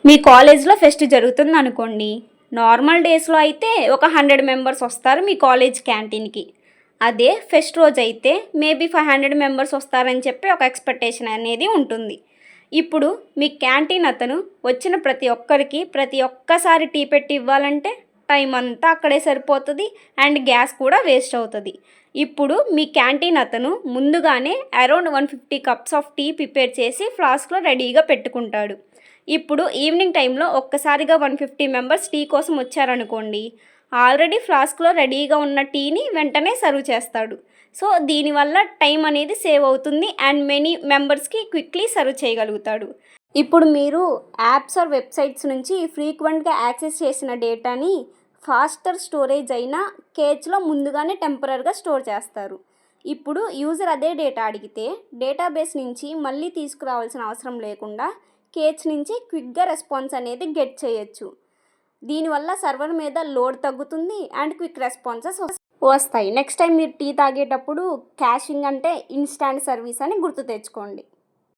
మీ కాలేజ్లో ఫెస్ట్ జరుగుతుంది అనుకోండి. నార్మల్ డేస్లో అయితే ఒక 100 మెంబర్స్ వస్తారు మీ కాలేజ్ క్యాంటీన్కి. అదే ఫెస్ట్ రోజు అయితే మేబీ 500 మెంబర్స్ వస్తారని చెప్పి ఒక ఎక్స్పెక్టేషన్ అనేది ఉంటుంది. ఇప్పుడు మీ క్యాంటీన్ అతను వచ్చిన ప్రతి ఒక్కరికి ప్రతి ఒక్కసారి టీ పెట్టి ఇవ్వాలంటే టైం అంతా అక్కడే సరిపోతుంది అండ్ గ్యాస్ కూడా వేస్ట్ అవుతుంది. ఇప్పుడు మీ క్యాంటీన్ అతను ముందుగానే around 150 cups of tea prepare చేసి ఫ్లాస్క్లో రెడీగా పెట్టుకుంటాడు. ఇప్పుడు ఈవినింగ్ టైంలో ఒక్కసారిగా 150 మెంబర్స్ టీ కోసం వచ్చారనుకోండి, ఆల్రెడీ ఫ్లాస్క్లో రెడీగా ఉన్న టీని వెంటనే సర్వ్ చేస్తాడు. సో దీనివల్ల టైం అనేది సేవ్ అవుతుంది అండ్ మెనీ మెంబర్స్కి క్విక్లీ సర్వ్ చేయగలుగుతాడు. ఇప్పుడు మీరు యాప్స్ ఆర్ వెబ్సైట్స్ నుంచి ఫ్రీక్వెంట్గా యాక్సెస్ చేసిన డేటాని ఫాస్టర్ స్టోరేజ్ అయిన కేజ్లో ముందుగానే టెంపరరీగా స్టోర్ చేస్తారు. ఇప్పుడు యూజర్ అదే డేటా అడిగితే డేటాబేస్ నుంచి మళ్ళీ తీసుకురావాల్సిన అవసరం లేకుండా కేజ్ నుంచి క్విక్గా రెస్పాన్స్ అనేది గెట్ చేయొచ్చు. దీనివల్ల సర్వర్ మీద లోడ్ తగ్గుతుంది అండ్ క్విక్ రెస్పాన్సెస్ వస్తాయి. నెక్స్ట్ టైం మీరు టీ తాగేటప్పుడు క్యాషింగ్ అంటే ఇన్స్టాంట్ సర్వీస్ అని గుర్తు తెచ్చుకోండి.